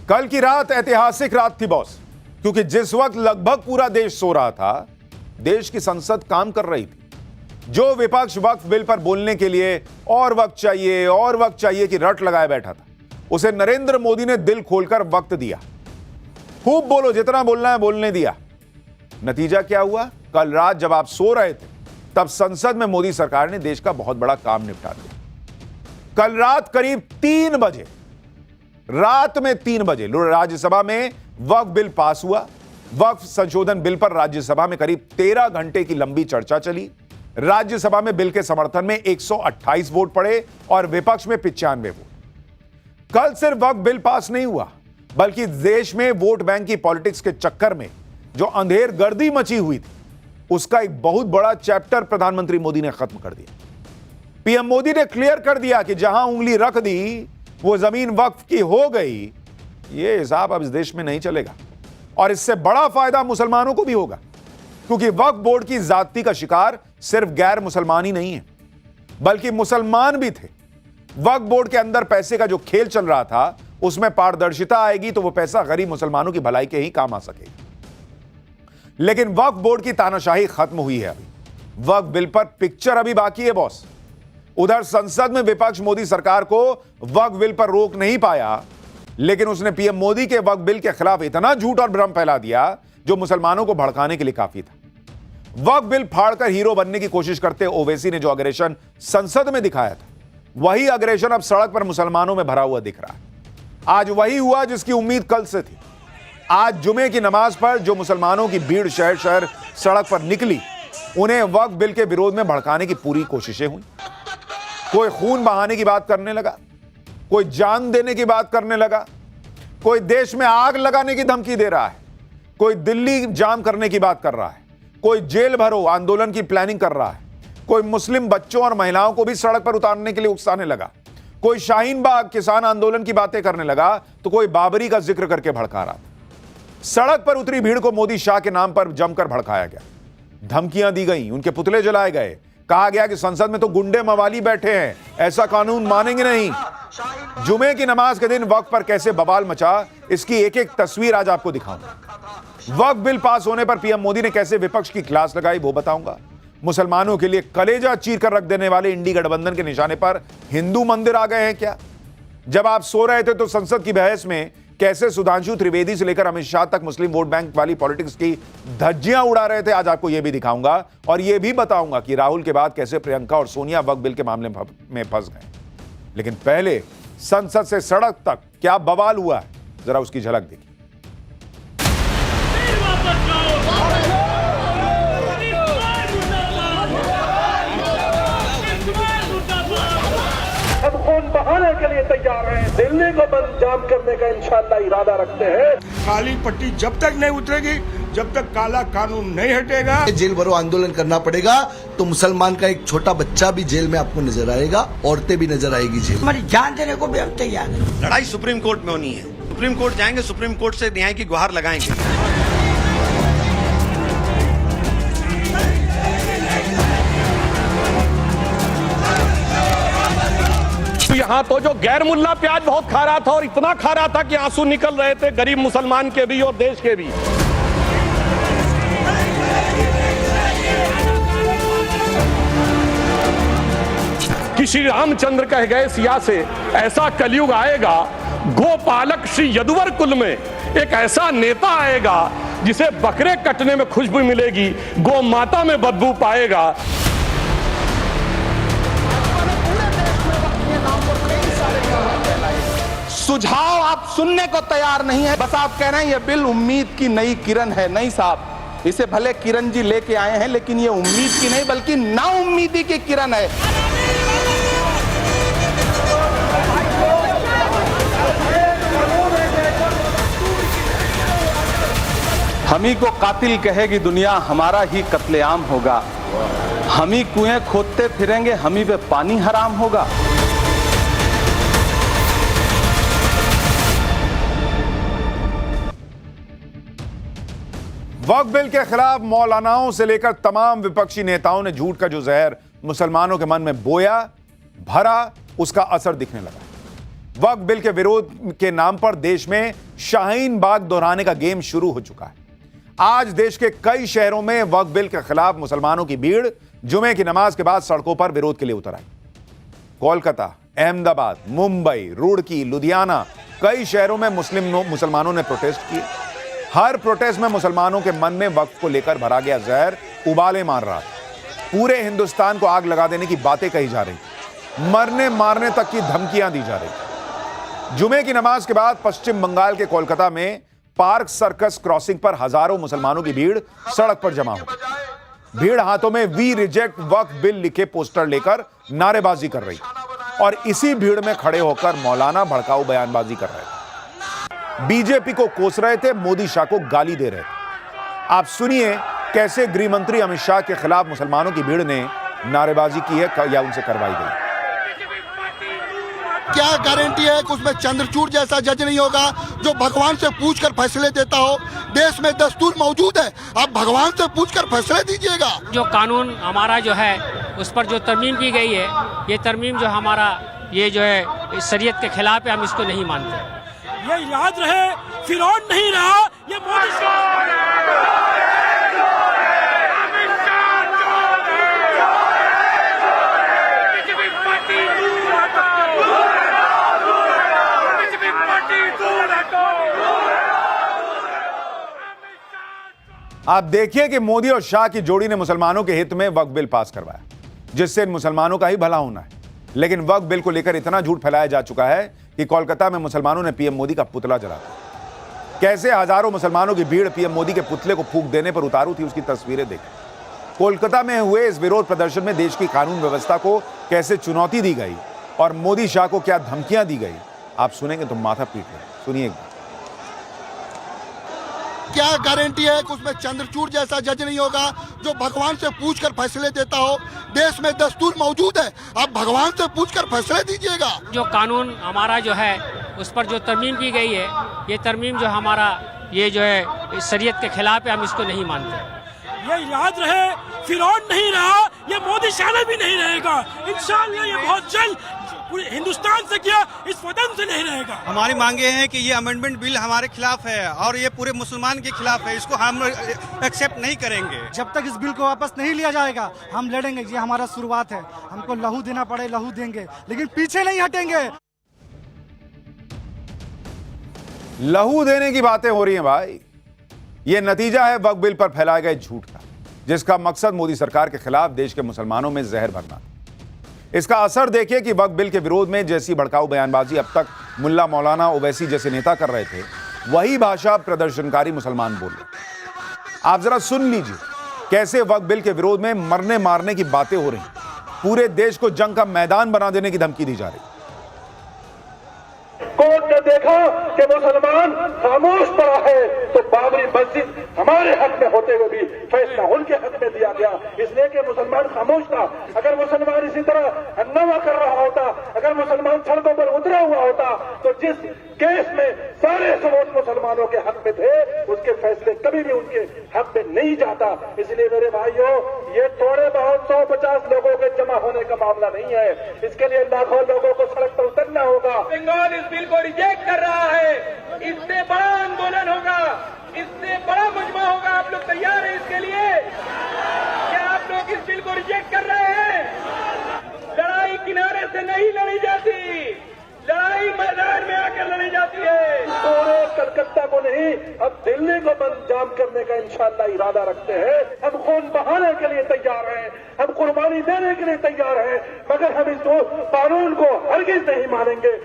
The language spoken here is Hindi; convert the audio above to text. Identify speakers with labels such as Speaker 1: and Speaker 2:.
Speaker 1: कल की रात ऐतिहासिक रात थी बॉस, क्योंकि जिस वक्त लगभग पूरा देश सो रहा था, देश की संसद काम कर रही थी। जो विपक्ष वक्फ बिल पर बोलने के लिए और वक्त चाहिए कि रट लगाए बैठा था, उसे नरेंद्र मोदी ने दिल खोलकर वक्त दिया। खूब बोलो, जितना बोलना है बोलने दिया। नतीजा क्या हुआ? कल रात जब आप सो रहे थे, तब संसद में मोदी सरकार ने देश का बहुत बड़ा काम निपटा दिया। कल रात करीब 3 बजे, रात में 3 बजे राज्यसभा में वक्फ बिल पास हुआ। वक्फ संशोधन बिल पर राज्यसभा में करीब 13 घंटे की लंबी चर्चा चली। राज्यसभा में बिल के समर्थन में 128 वोट पड़े और विपक्ष में 95 वोट। कल सिर्फ वक्फ बिल पास नहीं हुआ, बल्कि देश में वोट बैंक की पॉलिटिक्स के चक्कर में जो अंधेर गर्दी मची हुई थी, उसका एक बहुत बड़ा चैप्टर प्रधानमंत्री मोदी ने खत्म कर दिया। पीएम मोदी ने क्लियर कर दिया कि जहां उंगली रख दी वो जमीन वक्फ की हो गई। ये हिसाब अब इस देश में नहीं चलेगा और इससे बड़ा फायदा मुसलमानों को भी होगा, क्योंकि वक्फ बोर्ड की ज्यादती का शिकार सिर्फ गैर मुसलमान ही नहीं है, बल्कि मुसलमान भी थे। वक्फ बोर्ड के अंदर पैसे का जो खेल चल रहा था, उसमें पारदर्शिता आएगी तो वो पैसा गरीब मुसलमानों की भलाई के ही काम आ सकेगा। लेकिन वक्फ बोर्ड की तानाशाही खत्म हुई है। अभी वक्फ बिल पर पिक्चर अभी बाकी है बॉस। उधर संसद में विपक्ष मोदी सरकार को वक्फ बिल पर रोक नहीं पाया, लेकिन उसने पीएम मोदी के वक्फ बिल के खिलाफ इतना झूठ और भ्रम फैला दिया जो मुसलमानों को भड़काने के लिए काफी था। वक्फ बिल फाड़कर हीरो बनने की कोशिश करते ओवैसी ने जो अग्रेशन संसद में दिखाया था, वही अग्रेशन अब सड़क पर मुसलमानों में भरा हुआ दिख रहा है। आज वही हुआ जिसकी उम्मीद कल से थी। आज जुमे की नमाज पर जो मुसलमानों की भीड़ शहर शहर सड़क पर निकली, उन्हें वक्फ बिल के विरोध में भड़काने की पूरी कोशिशें हुई। कोई खून बहाने की बात करने लगा, कोई जान देने की बात करने लगा, कोई देश में आग लगाने की धमकी दे रहा है, कोई दिल्ली जाम करने की बात कर रहा है, कोई जेल भरो आंदोलन की प्लानिंग कर रहा है, कोई मुस्लिम बच्चों और महिलाओं को भी सड़क पर उतारने के लिए उकसाने लगा, कोई शाहीन बाग किसान आंदोलन की बातें करने लगा, तो कोई बाबरी का जिक्र करके भड़का रहा था। सड़क पर उतरी भीड़ को मोदी शाह के नाम पर जमकर भड़काया गया, धमकियां दी गई, उनके पुतले जलाए गए, कहा गया कि संसद में तो गुंडे मवाली बैठे हैं, ऐसा कानून मानेंगे नहीं। जुमे की नमाज के दिन वक्फ पर कैसे बवाल मचा, इसकी एक एक तस्वीर आज आपको दिखाऊंगा। वक्फ बिल पास होने पर पीएम मोदी ने कैसे विपक्ष की क्लास लगाई, वो बताऊंगा। मुसलमानों के लिए कलेजा चीर कर रख देने वाले इंडी गठबंधन के निशाने पर हिंदू मंदिर आ गए हैं क्या? जब आप सो रहे थे तो संसद की बहस में कैसे सुधांशु त्रिवेदी से लेकर अमित शाह तक मुस्लिम वोट बैंक वाली पॉलिटिक्स की धज्जियां उड़ा रहे थे, आज आपको यह भी दिखाऊंगा। और यह भी बताऊंगा कि राहुल के बाद कैसे प्रियंका और सोनिया वक्फ बिल के मामले में फंस गए। लेकिन पहले संसद से सड़क तक क्या बवाल हुआ है, जरा उसकी झलक देखिए।
Speaker 2: हम खून बहाने के लिए तैयार हैं, दिल्ली को बंद जाम करने का इंशाअल्लाह इरादा रखते हैं।
Speaker 3: काली पट्टी जब तक नहीं उतरेगी, जब तक काला कानून नहीं हटेगा,
Speaker 4: जेल भरो आंदोलन करना पड़ेगा। तो मुसलमान का एक छोटा बच्चा भी जेल में आपको नजर आएगा, औरतें भी नजर आएगी जेल।
Speaker 5: हमारी जान देने को भी हम तैयार हैं।
Speaker 6: लड़ाई सुप्रीम कोर्ट में होनी है। सुप्रीम कोर्ट जाएंगे, सुप्रीम कोर्ट से न्याय की गुहार लगाएंगे।
Speaker 7: यहाँ तो जो गैर मुल्ला प्याज बहुत खा रहा था, और इतना खा रहा था कि आंसू निकल रहे थे गरीब मुसलमान के भी और देश के भी। कि श्री रामचंद्र कह गए सिया से, ऐसा कलयुग आएगा, गोपालक श्री यदुवर कुल में एक ऐसा नेता आएगा जिसे बकरे कटने में खुशबू मिलेगी, गौ माता में बदबू पाएगा।
Speaker 8: सुझाव आप सुनने को तैयार नहीं है, बस आप कह रहे हैं ये बिल उम्मीद की नई किरण है। नहीं साहब, इसे भले किरण जी लेके आए हैं, लेकिन ये उम्मीद की नहीं बल्कि नाउम्मीदी की किरण है। हम ही को कातिल कहेगी दुनिया, हमारा ही कत्लेआम होगा। हम ही कुएं खोदते फिरेंगे, हम ही पे पानी हराम होगा।
Speaker 1: वक्फ बिल के खिलाफ मौलानाओं से लेकर तमाम विपक्षी नेताओं ने झूठ का जो जहर मुसलमानों के मन में बोया, भरा, उसका असर दिखने लगा। वक्फ बिल के विरोध के नाम पर देश में शाहीन बाग दोहराने का गेम शुरू हो चुका है। आज देश के कई शहरों में वक्फ बिल के खिलाफ मुसलमानों की भीड़ जुमे की नमाज के बाद सड़कों पर विरोध के लिए उतर आई। कोलकाता, अहमदाबाद, मुंबई, रुड़की, लुधियाना, कई शहरों में मुसलमानों ने प्रोटेस्ट किए। हर प्रोटेस्ट में मुसलमानों के मन में वक्फ को लेकर भरा गया जहर उबाले मार रहा था। पूरे हिंदुस्तान को आग लगा देने की बातें कही जा रही, मरने मारने तक की धमकियां दी जा रही। जुमे की नमाज के बाद पश्चिम बंगाल के कोलकाता में पार्क सर्कस क्रॉसिंग पर हजारों मुसलमानों की भीड़ सड़क पर जमा हो गई। भीड़ हाथों में वी रिजेक्ट वक्फ बिल लिखे पोस्टर लेकर नारेबाजी कर रही और इसी भीड़ में खड़े होकर मौलाना भड़काऊ बयानबाजी कर रहे थे। बीजेपी को कोस रहे थे, मोदी शाह को गाली दे रहे थे। आप सुनिए कैसे गृह मंत्री अमित शाह के खिलाफ मुसलमानों की भीड़ ने नारेबाजी की है या उनसे करवाई गई।
Speaker 4: क्या गारंटी है कि उसमें चंद्रचूड़ जैसा जज नहीं होगा जो भगवान से पूछकर फैसले देता हो? देश में दस्तूर मौजूद है, आप भगवान से पूछकर फैसले दीजिएगा।
Speaker 9: जो कानून हमारा जो है उस पर जो तरमीम की गई है, ये तरमीम जो हमारा ये जो है शरीयत के खिलाफ है, हम इसको नहीं मानते।
Speaker 10: ये याद रहे, फिरौन नहीं रहा ये मोदी।
Speaker 1: आप देखिए कि मोदी और शाह की जोड़ी ने मुसलमानों के हित में वक्फ बिल पास करवाया, जिससे इन मुसलमानों का ही भला होना है। लेकिन वक्फ बिल को लेकर इतना झूठ फैलाया जा चुका है कि कोलकाता में मुसलमानों ने पीएम मोदी का पुतला जला दिया। कैसे हजारों मुसलमानों की भीड़ पीएम मोदी के पुतले को फूंक देने पर उतारू थी, उसकी तस्वीरें देखें। कोलकाता में हुए इस विरोध प्रदर्शन में देश की कानून व्यवस्था को कैसे चुनौती दी गई और मोदी शाह को क्या धमकियां दी गई, आप सुनेंगे तो माथा पीट लें। सुनिए।
Speaker 4: क्या गारंटी है कि उसमें चंद्रचूड़ जैसा जज नहीं होगा जो भगवान से पूछकर फैसले देता हो? देश में दस्तूर मौजूद है, आप भगवान से पूछकर फैसले दीजिएगा।
Speaker 9: जो कानून हमारा जो है उस पर जो तरमीम की गई है, ये तरमीम जो हमारा ये जो है शरीयत के खिलाफ है, हम इसको नहीं मानते।
Speaker 10: ये याद रहे, फिरौन नहीं रहा ये मोदी शाह भी नहीं रहेगा। इंशाअल्लाह ये बहुत जल्द पूरे हिंदुस्तान से किया, इस वतन से नहीं रहेगा।
Speaker 6: हमारी मांगे हैं कि ये अमेंडमेंट बिल हमारे खिलाफ है और ये पूरे मुसलमान के खिलाफ है, इसको हम एक्सेप्ट नहीं करेंगे।
Speaker 10: जब तक इस बिल को वापस नहीं लिया जाएगा हम लड़ेंगे। ये हमारा शुरुआत है, हमको लहू देना पड़े लहू देंगे, लेकिन पीछे नहीं हटेंगे।
Speaker 1: लहू देने की बातें हो रही हैं भाई, ये नतीजा है वक्फ बिल पर फैलाए गए झूठ का, जिसका मकसद मोदी सरकार के खिलाफ देश के मुसलमानों में जहर भरना। इसका असर देखिए कि वक्फ बिल के विरोध में जैसी भड़काऊ बयानबाजी अब तक मुल्ला मौलाना ओवैसी जैसे नेता कर रहे थे, वही भाषा प्रदर्शनकारी मुसलमान बोल रहे। आप जरा सुन लीजिए कैसे वक्फ बिल के विरोध में मरने मारने की बातें हो रही, पूरे देश को जंग का मैदान बना देने की धमकी दी जा रही।
Speaker 2: कोर्ट ने देखा कि मुसलमान खामोश पड़ा है, तो बाबरी मस्जिद हमारे हक में होते हुए भी फैसला उनके हक में दिया गया, इसलिए कि मुसलमान खामोश था। अगर मुसलमान इसी तरह हंगामा कर रहा होता, अगर मुसलमान सड़कों पर उतरा हुआ होता, तो जिस केस में सारे सबूत मुसलमानों के हक में थे, उसके फैसले कभी भी उनके हक में नहीं जाता। इसलिए मेरे भाइयों, ये थोड़े बहुत 150 लोगों के जमा होने का मामला नहीं है, इसके लिए लाखों लोगों को सड़क पर उतरना होगा।
Speaker 11: बंगाल इस बिल को रिजेक्ट कर रहा है, इससे बड़ा आंदोलन होगा, इससे बड़ा मुजमा होगा। आप लोग तैयार हैं इसके लिए? क्या आप लोग इस बिल को रिजेक्ट कर रहे हैं? लड़ाई किनारे से नहीं लड़ी जाती, लड़ाई मैदान में आकर लड़ी जाती है।
Speaker 2: पूरे कलकत्ता को नहीं, अब दिल्ली को बंद जाम करने का इंशाअल्लाह इरादा रखते हैं। हम खून बहाने के लिए तैयार हैं, हम कुर्बानी देने के लिए तैयार हैं, मगर हम इस कानून को हरगिज नहीं मानेंगे।